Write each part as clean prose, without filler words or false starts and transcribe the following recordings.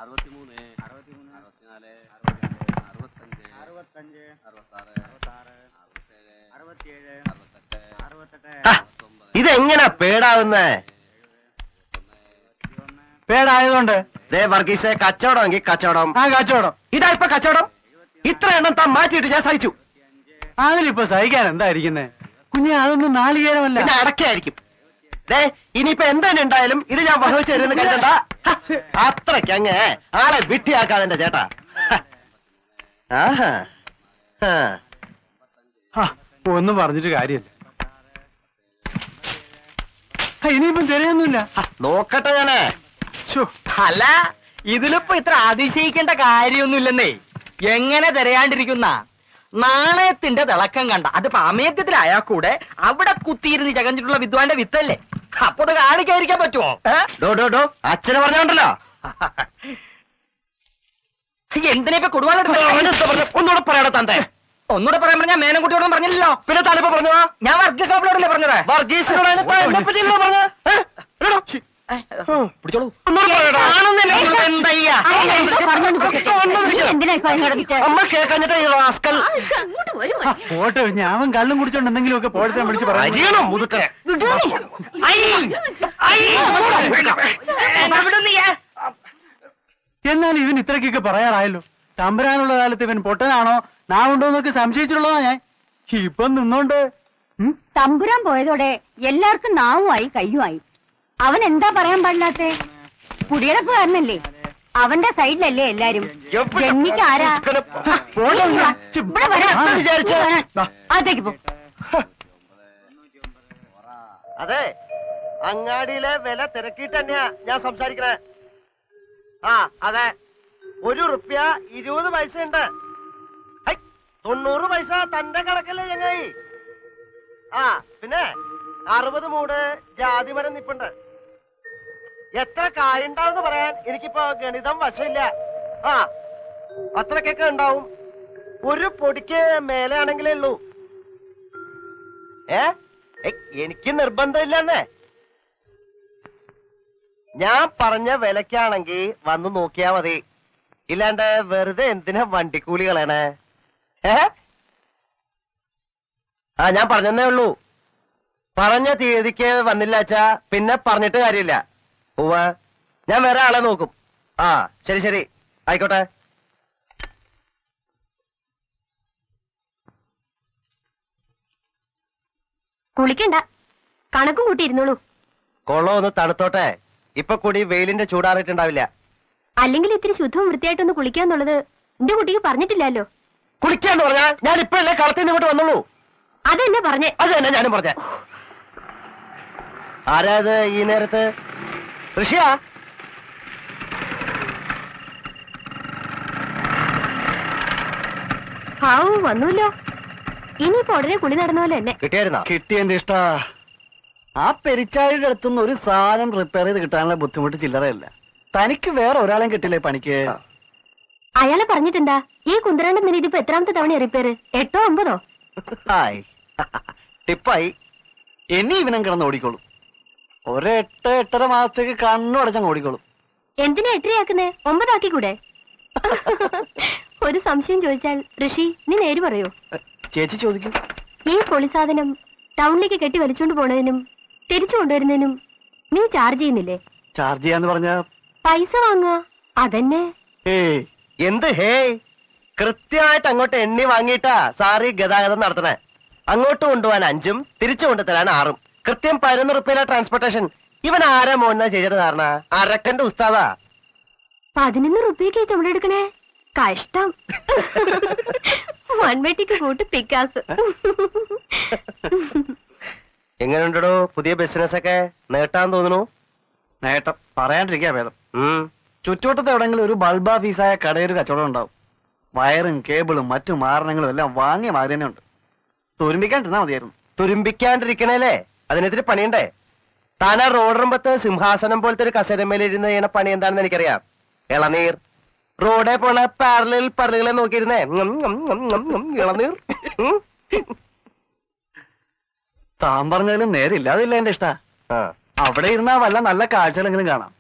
63, 64, 65, 66, 67, ഇതെങ്ങനാ പേടാവുന്നേ? പേടായതുകൊണ്ട് വർഗീസെ, കച്ചവടമെങ്കിൽ കച്ചവടം. കച്ചവടം. ഇതാ ഇപ്പൊ കച്ചവടം. ഇത്ര എണ്ണം താൻ മാറ്റിയിട്ട് ഞാൻ സഹിച്ചു. അതിലിപ്പോ സഹിക്കാൻ എന്തായിരിക്കുന്നേ കുഞ്ഞെ? അതൊന്നും നാളികേരമല്ല, പിന്നെ അടക്കായിരിക്കും. ഇനിയിപ്പോ എന്തെങ്കിലും ഉണ്ടായാലും ഇത് ഞാൻ വഹിച്ചു തരുമെന്ന് കരുതണ്ട. അത്രയ്ക്കങ്ങ് ആളെ വിട്ടിയാക്കാതെ എന്റെ ചേട്ടാ. ഒന്നും പറഞ്ഞിട്ട് കാര്യമില്ല. ഇനിയിപ്പം തിരയൊന്നുമില്ല. നോക്കട്ടെ ഞാന്. അല്ല, ഇതിലിപ്പോ ഇത്ര അതിശയിക്കേണ്ട കാര്യമൊന്നുമില്ലെന്നേ. എങ്ങനെ തിരയാണ്ടിരിക്കുന്ന നാണയത്തിന്റെ തിളക്കം കണ്ട അത് പാമേത്യത്തിലായാൽ കൂടെ അവിടെ കുത്തിയിരുന്ന് ചകഞ്ഞിട്ടുള്ള വിദ്വാന്റെ വിത്തല്ലേ? അപ്പൊ അത് കാണിക്കാതിരിക്കാൻ പറ്റുമോ? അച്ഛനെ പറഞ്ഞോണ്ടല്ലോ. എന്തിനാ ഇപ്പൊ കൊടുവാളെടുത്ത? ഒന്നുകൂടെ പറയണോ തന്റെ? ഒന്നുകൂടെ പറയാൻ പറഞ്ഞാൽ മേനംകുട്ടിയോടും പറഞ്ഞില്ലല്ലോ. പിന്നെ തലപ്പോ പറഞ്ഞോ? ഞാൻ വർഗീസ് സാബിനോടല്ലേ പറഞ്ഞത്? വർഗീസിനോട് പറഞ്ഞത് പിടിച്ചോളൂ. അമ്മ കേക്കഞ്ഞിട്ട് പോട്ടെ, ഞാൻ കള്ളും കുടിച്ചോണ്ട് എന്തെങ്കിലും ഒക്കെ പോഴത്തെ വിളിച്ച് പറയണം. മുതുക്കെ എന്നാൽ ഇവൻ ഇത്രയ്ക്കൊക്കെ പറയാറായല്ലോ. തമ്പരാനുള്ള കാലത്ത് ഇവൻ പൊട്ടനാണോ നാവുണ്ടോന്നൊക്കെ സംശയിച്ചിട്ടുള്ളതാ ഞാൻ. ഇപ്പം നിന്നോണ്ട് തമ്പുരാൻ പോയതോടെ എല്ലാവർക്കും നാവുമായി കയ്യുമായി. അവൻ എന്താ പറയാൻ പാടില്ലാത്തെ? കുടിയടപ്പുകാരനല്ലേ, അവന്റെ സൈഡിലല്ലേ എല്ലാരും. ജന്മിക്ക് ആരാ? അതേക്ക് പോ. അതെ, അങ്ങാടിയിലെ വില തിരക്കിട്ട് തന്നെയാ ഞാൻ സംസാരിക്കണേ. അതെ, 1 റുപ്യ 20 പൈസ ഉണ്ട്. 90 പൈസ തന്റെ കണക്കല്ലേ ചങ്ങായി. പിന്നെ 60 മൂട് ജാതിമരം നിപ്പുണ്ട്. എത്ര കായുണ്ടാവും പറയാൻ എനിക്കിപ്പോ ഗണിതം വശമില്ല. അത്രക്കൊക്കെ ഉണ്ടാവും. ഒരു പൊടിക്ക് മേലെ ആണെങ്കിലേ ഉള്ളൂ. എനിക്ക് നിർബന്ധമില്ലെന്നേ. ഞാൻ പറഞ്ഞ വിലക്കാണെങ്കി വന്ന് നോക്കിയാ മതി. ഇല്ലാണ്ട് വെറുതെ എന്തിനാ വണ്ടിക്കൂലി കളയണേ? ഞാൻ പറഞ്ഞതേ ഉള്ളൂ. പറഞ്ഞ തീയതിക്ക് വന്നില്ല അച്ഛാ, പിന്നെ പറഞ്ഞിട്ട് കാര്യമില്ല. ഞാൻ വേറെ ആളെ നോക്കും. ശരി ശരി, ആയിക്കോട്ടെ. കുളിക്കണ്ട, കണക്കും കൂട്ടിയിരുന്നോളൂ. കൊള്ളം ഒന്ന് തണുത്തോട്ടെ. ഇപ്പൊ കൂടി വെയിലിന്റെ ചൂടാറിയിട്ടുണ്ടാവില്ല. അല്ലെങ്കിൽ ഇത്തിരി ശുദ്ധവും വൃത്തിയായിട്ടൊന്ന് കുളിക്കാന്നുള്ളത് എന്റെ കുട്ടിക്ക് പറഞ്ഞിട്ടില്ലല്ലോ. കുളിക്കാന്ന് പറഞ്ഞാ ഞാൻ ഇപ്പഴല്ലേ കളത്തിൽ ഇങ്ങോട്ട് വന്നുള്ളൂ. അതെന്നെ പറഞ്ഞേ. അത് തന്നെ ഞാനും പറഞ്ഞ. ആരാത് ഈ നേരത്ത്? ഋഷിയാ? വന്നൂല്ലോ. ഇനിയിപ്പോ ഉടനെ കുളി നടന്ന പോലെ തന്നെ. കിട്ടിയായിരുന്നോ? കിട്ടിയെന്റെ ഇഷ്ട. ആ പെരിച്ചാഴിയുടെ അടുത്തുനിന്ന് ഒരു സാധനം റിപ്പയർ ചെയ്ത് കിട്ടാനുള്ള ബുദ്ധിമുട്ട് ചില്ലറയല്ല. തനിക്ക് വേറെ ഒരാളെയും കിട്ടില്ലേ പണിക്ക്? അയാളെ പറഞ്ഞിട്ടെന്താ? ഈ കുന്തരാണ്ട് നില ഇതിപ്പോ എത്രാമത്തെ തവണ റിപ്പയർ? 8ഓ 9ഓ? ടിപ്പായി. ഇനി ഇവനും കിടന്ന് ഓടിക്കോളും. 8-8.5 മാസത്തേക്ക് കണ്ണു അടച്ചങ്ങ് ഓടിക്കോളും. എന്തിനാ 8 9 ആക്കിക്കൂടെ? ഒരു സംശയം ചോദിച്ചാൽ ഋഷി നീ നേര് പറയോ? ചേച്ചി ചോദിക്കും. ഈ പൊളി സാധനം ടൗണിലേക്ക് കെട്ടി വലിച്ചോണ്ട് പോണതിനും തിരിച്ചു കൊണ്ടുവരുന്നതിനും നീ ചാർജ് ചെയ്യുന്നില്ലേ? ചാർജ് ചെയ്യാന്ന് പറഞ്ഞ പൈസ വാങ്ങുക, അതന്നെ. എന്ത് ഹേ? കൃത്യമായിട്ട് അങ്ങോട്ട് എണ്ണി വാങ്ങിയിട്ടാ സാറി ഗതാഗതം നടത്തണേ. അങ്ങോട്ട് കൊണ്ടുപോകാൻ 5ഉം തിരിച്ചു കൊണ്ടുതരാൻ 6ഉം. കൃത്യം 11 റുപ്യയിലെ ട്രാൻസ്പോർട്ടേഷൻ. ഇവൻ ആരാ മോനെ ചെയ്തിട്ട് ധാരണ? അരക്കന്റെ ഉസ്താദാ. 11 റുപ്യക്ക് ചുമടെടുക്കണേ? കഷ്ടം. വൺവെട്ടിക്ക് കൂട്ട് പിക്കാസ്. എങ്ങനെയുണ്ടോ പുതിയ ബിസിനസ് ഒക്കെ? നേട്ടാൻ തോന്നുന്നു. നേട്ടം പറയാണ്ടിരിക്കാ ഭേദം. ചുറ്റുവട്ടത്ത് എവിടെങ്കിലും ഒരു ബൾബാ ഫീസായ കടയൊരു കച്ചവടം ഉണ്ടാവും. വയറും കേബിളും മറ്റു മാരണങ്ങളും എല്ലാം വാങ്ങിയ മാതിരി തന്നെ ഉണ്ട്. തുരുമ്പിക്കാണ്ടിരുന്നാ മതിയായിരുന്നു. തുരുമ്പിക്കാണ്ടിരിക്കണേലേ അതിനെതിരെ പണിയുണ്ടേ. താനാ റോഡറുമ്പത്ത് സിംഹാസനം പോലത്തെ ഒരു കസേരമേലിരുന്ന് ചെയ്യണ പണി എന്താണെന്ന് എനിക്കറിയാം. ഇളനീർ. റോഡേ പോണ പാരലിൽ പരലുകളെ നോക്കിയിരുന്നേ ഇളനീർ. താൻ പറഞ്ഞാലും നേരില്ലാതില്ല എന്റെ ഇഷ്ട. അവിടെ ഇരുന്നാ വല്ല നല്ല കാഴ്ചകളെങ്കിലും കാണാം.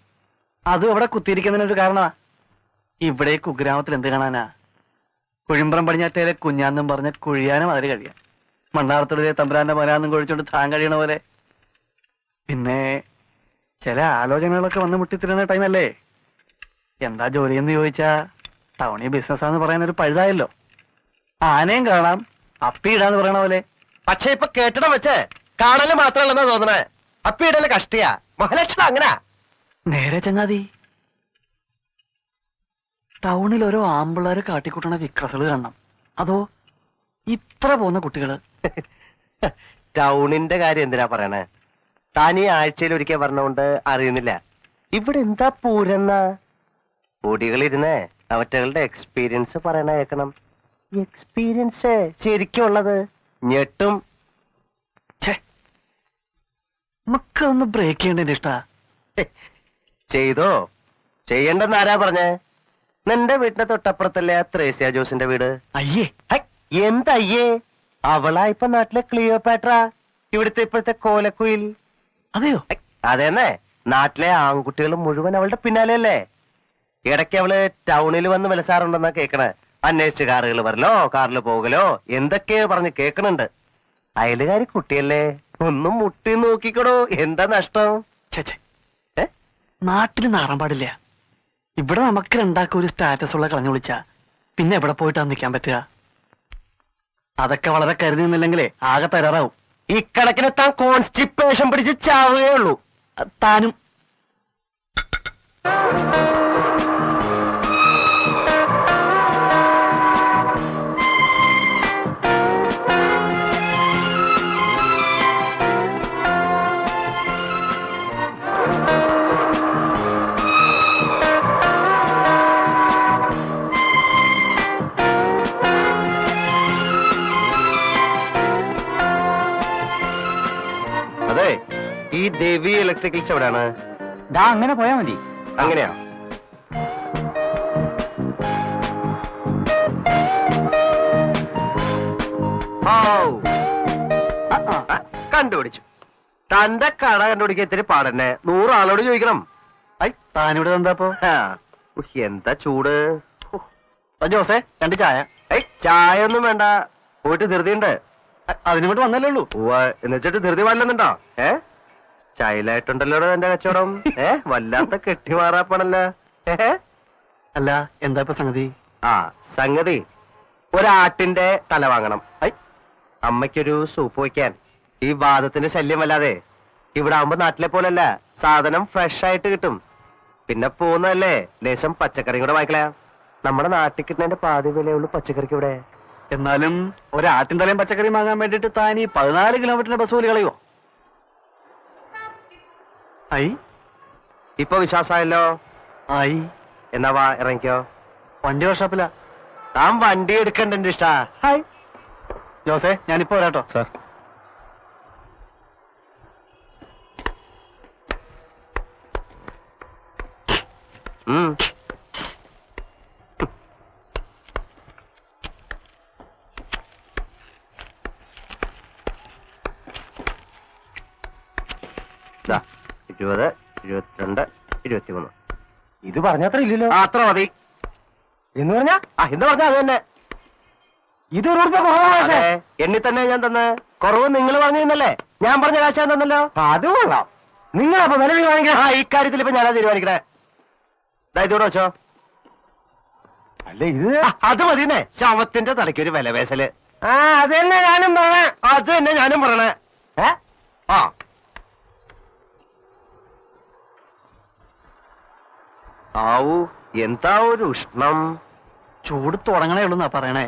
അതും അവിടെ കുത്തിയിരിക്കുന്നതിനൊരു കാരണമാ. ഇവിടെ കുഗ്രാമത്തിൽ എന്ത് കാണാനാ? കുഴിമ്പ്രം പടിഞ്ഞാറ്റയിലെ കുഞ്ഞാന്നും പറഞ്ഞ കുഴിയാനും അതിൽ കഴിയാം. മണ്ണാർത്തുള്ളിലെ തമ്പുരാന്റെ മനാന്നും കൊഴിച്ചോണ്ട് താൻ കഴിയണ പോലെ. പിന്നെ ചില ആലോചനകളൊക്കെ വന്ന് മുട്ടിത്തിരുന്ന ടൈമല്ലേ? എന്താ ജോലിയെന്ന് ചോദിച്ചാ ടൗണിൽ ബിസിനസ്സാന്ന് പറയുന്ന ഒരു പഴുതായല്ലോ. ആനയും കാണാം, അപ്പിയിടാന്ന് പറയണ പോലെ. പക്ഷെ ഇപ്പൊ കേട്ടിടം വെച്ച് കാണല് മാത്രമല്ലെന്നാ തോന്നണേ. അപ്പിയിടല് കഷ്ടിയാ. മഹാലക്ഷ്മി അങ്ങനാ. നേരെ ചങ്ങാതി, ടൗണിൽ ഓരോ ആമ്പിള്ളേര് കാട്ടിക്കൂട്ടണ വിക്രസുകൾ കാണണം. അതോ ഇത്ര പോകുന്ന കുട്ടികള്? ടൗണിന്റെ കാര്യം എന്തിനാ പറയണേ? താൻ ഈ ആഴ്ചയിൽ ഒരിക്കൽ പറഞ്ഞുകൊണ്ട് അറിയുന്നില്ല. ഇവിടെ എന്താ പൂരെന്ന പൊടികളിരുന്നേ അവറ്റകളുടെ എക്സ്പീരിയൻസ് പറയണ കേക്കണം. എക്സ്പീരിയൻസ് ശരിക്കും ഉള്ളത് ഞെട്ടും. നമുക്കൊന്ന് ബ്രേക്ക് ചെയ്യേണ്ടതിന്റെ ഇഷ്ടാ. ചെയ്തോ? ചെയ്യണ്ടെന്ന് ആരാ പറഞ്ഞേ? നിന്റെ വീട്ടിന്റെ തൊട്ടപ്പുറത്തല്ലേ ആ ത്രേസ്യ ജോസിന്റെ വീട്? അയ്യേ, എന്തയ്യേ? അവളാ ഇപ്പൊ നാട്ടിലെ ക്ലിയോപാട്ര, ഇവിടുത്തെ ഇപ്പോഴത്തെ കോലക്കുയിൽ. അതെയോ? അതേന്നെ, നാട്ടിലെ ആൺകുട്ടികൾ മുഴുവൻ അവളുടെ പിന്നാലെയല്ലേ. ഇടയ്ക്ക് അവള് ടൗണിൽ വന്ന് വിലസാറുണ്ടെന്നാ കേക്കണേ. അന്വേഷിച്ച് കാറുകൾ വരലോ, കാറിൽ പോകലോ, എന്തൊക്കെയോ പറഞ്ഞ് കേക്കണുണ്ട്. അയലുകാരി കുട്ടിയല്ലേ, ഒന്നും മുട്ടി നോക്കിക്കടോ. എന്താ നഷ്ടം? നാട്ടിൽ നാറാൻ പാടില്ല. ഇവിടെ നമുക്ക് രണ്ടാക്കും ഒരു സ്റ്റാറ്റസ് ഉള്ള കളഞ്ഞു വിളിച്ചാ പിന്നെ എവിടെ പോയിട്ടാ നിൽക്കാൻ പറ്റുക? അതൊക്കെ വളരെ കരുതി നിന്നില്ലെങ്കിലേ ആകെ തരാറാവും. ഇക്കണക്കിന് താൻ കോൺസ്റ്റിപ്പേഷൻ പിടിച്ച് ചാവുകയേ ഉള്ളൂ. താനും. അതെ, ഈ ദേവി ഇലക്ട്രിക്കൽസ് എവിടെയാണ്? ദാ അങ്ങനെ പോയാ മതി. അങ്ങനെയാ? കണ്ടുപിടിച്ചു. തന്റെ കട കണ്ടുപിടിക്കാൻ ഇത്തിരി പാടന്നെ. 100 ആളോട് ചോദിക്കണം. താനിവിടെ എന്താപ്പോ? എന്താ ചൂട് ജോസേ, 2 ചായ. ചായ ഒന്നും വേണ്ട, പോയിട്ട് ധൃതിയുണ്ട്. അതിനിങ്ങോട്ട് വന്നല്ലേ ഉള്ളൂ. എന്നുവെച്ചിട്ട് ധൃതി വല്ലെന്നുണ്ടോ? സ്റ്റൈലായിട്ടുണ്ടല്ലോ എന്റെ കച്ചവടം. വല്ലാത്ത കെട്ടിമാറാപ്പണല്ലോ. അല്ല, എന്താ ഇപ്പൊ സംഗതി? സംഗതി ഒരാട്ടിന്റെ തല വാങ്ങണം. അമ്മയ്ക്കൊരു സൂപ്പ് വയ്ക്കാൻ. ഈ വാദത്തിന്റെ ശല്യം വല്ലാതെ. ഇവിടെ ആവുമ്പോ നാട്ടിലെ പോലല്ല, സാധനം ഫ്രഷ് ആയിട്ട് കിട്ടും. പിന്നെ പോകുന്നതല്ലേ, ലേശം പച്ചക്കറി കൂടെ വാങ്ങിക്കളയാ. നമ്മുടെ നാട്ടിൽ കിട്ടുന്നതിന്റെ പാതി വിലയുള്ളൂ പച്ചക്കറിക്ക് ഇവിടെ. എന്നാലും ഒരാട്ടിൻ തലയും പച്ചക്കറി വാങ്ങാൻ വേണ്ടിട്ട് താൻ ഈ 14 കിലോമീറ്ററിന്റെ ബസ് കൂലി കളയോ? ഇപ്പൊ വിശ്വാസമായല്ലോ. എന്നാ വാ, ഇറങ്ങിക്കോ. വണ്ടി വർഷാപ്പില്ല. താൻ വണ്ടി എടുക്കണ്ട എന്റെ ഇഷ്ടാ. ജോസേ, ഞാനിപ്പോ വരാട്ടോ. സാർ, ദാ 20, 22, 23. ഇത് പറഞ്ഞത്ര ഇല്ലല്ലോ. അത്ര മതി എന്ന് പറഞ്ഞാ എന്ന് പറഞ്ഞാ അത് തന്നെ. ഇത് ₹1 എണ്ണി തന്നെ ഞാൻ തന്നെ. കുറവ് നിങ്ങൾ പറഞ്ഞിരുന്നല്ലേ? ഞാൻ പറഞ്ഞ കാശ് ഞാൻ തന്നല്ലോ. അത് കൊള്ളാം. നിങ്ങളപ്പോ വില തീരുമാനിക്കണേ. ഇക്കാര്യത്തിൽ ഇപ്പൊ ഞാനാ തീരുമാനിക്കണേ. ഇതൂടെ വെച്ചോ. അല്ല ഇത് അത് മതിന്നേ. ശവത്തിന്റെ തലയ്ക്കൊരു വില പേശല്. അത് തന്നെ ഞാനും പറയണേ. അത് തന്നെ ഞാനും പറയണേ. ആവൂ, എന്താ ഒരു ഉഷ്ണം. ചൂട് തുടങ്ങണേ ഉള്ളൂന്നാ പറയണേ.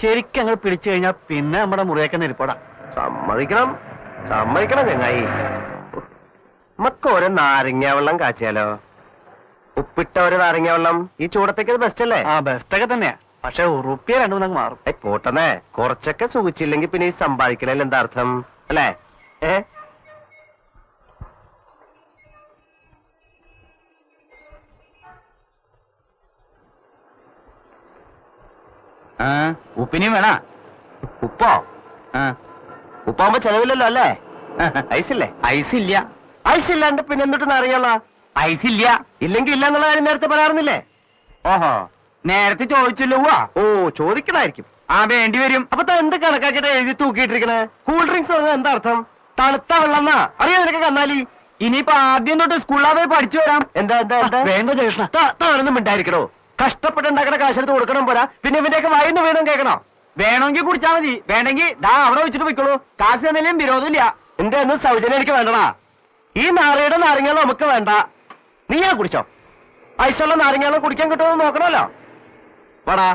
ശരിക്കും ഞങ്ങൾ പിടിച്ചു കഴിഞ്ഞാൽ പിന്നെ നമ്മുടെ മുറിയൊക്കെ നെരിപ്പടാ. സമ്മതിക്കണം, സമ്മതിക്കണം ചങ്ങായി. നമുക്ക് ഒരു നാരങ്ങ വെള്ളം കാച്ചിയാലോ? ഉപ്പിട്ട ഒരു നാരങ്ങ വെള്ളം ഈ ചൂടത്തേക്ക് ബെസ്റ്റ് അല്ലേ? ബെസ്റ്റൊക്കെ തന്നെയാ. പക്ഷെ ഉറുപ്പിയ 2 മാറും. പോട്ടെന്നേ, കുറച്ചൊക്കെ സൂചിച്ചില്ലെങ്കിൽ പിന്നെ ഈ സമ്പാദിക്കണേൽ എന്താ അർത്ഥം അല്ലേ? ഉപ്പിനിയും വേണ? ഉപ്പോ? ഉപ്പാകുമ്പോ ചെലവില്ലല്ലോ അല്ലേ? ഐസില്ലേ? ഐസില്ല. ഐസില്ലാണ്ട് പിന്നെ എന്തിട്ട് അറിയാലോ? ഐസില്ല. ഇല്ലെങ്കിൽ ഇല്ല എന്നുള്ള കാര്യം നേരത്തെ പറയാറുന്നില്ലേ? ഓഹോ നേരത്തെ ചോദിച്ചല്ലോ ഓ ചോദിക്കണായിരിക്കും. ആ വേണ്ടി വരും. അപ്പൊ താൻ എന്ത് കണക്കാക്കിട്ട് എഴുതി തൂക്കിയിട്ടിരിക്കണേ? കൂൾ ഡ്രിങ്ക്സ് പറഞ്ഞാൽ എന്താ അർത്ഥം? തണുത്ത വെള്ളന്നാ അറിയാം നിനക്ക് കന്നാലി. ഇനിയിപ്പോ ആദ്യം തൊട്ട് സ്കൂളിലാ പോയി പഠിച്ചു വരാം. എന്താ എന്താ എന്താ വേണ്ട ജയകൃഷ്ണ. താനൊന്നും മിണ്ടായിരിക്കണോ? കഷ്ടപ്പെട്ടുണ്ടാക്കണ കാശെടുത്ത് കൊടുക്കണം പോരാ, പിന്നെ ഇവന്റെയൊക്കെ വായിന്ന് വീണം കേൾക്കണോ? വേണമെങ്കിൽ കുടിച്ചാ മതി, വേണ്ടെങ്കിൽ ദാ അവിടെ വെച്ചിട്ട് പോയിക്കോളൂ. കാശ് തന്നാലും വിരോധമില്ല. എന്റെ ഒന്നും സൗജന്യം എനിക്ക് വേണ്ടടാ. ഈ നാരയുടെ നാരങ്ങളും നമുക്ക് വേണ്ട. നീയാ കുടിച്ചോ. ഐസുള്ള നാരങ്ങളും കുടിക്കാൻ കിട്ടുമെന്ന് നോക്കണമല്ലോ. വാടാ.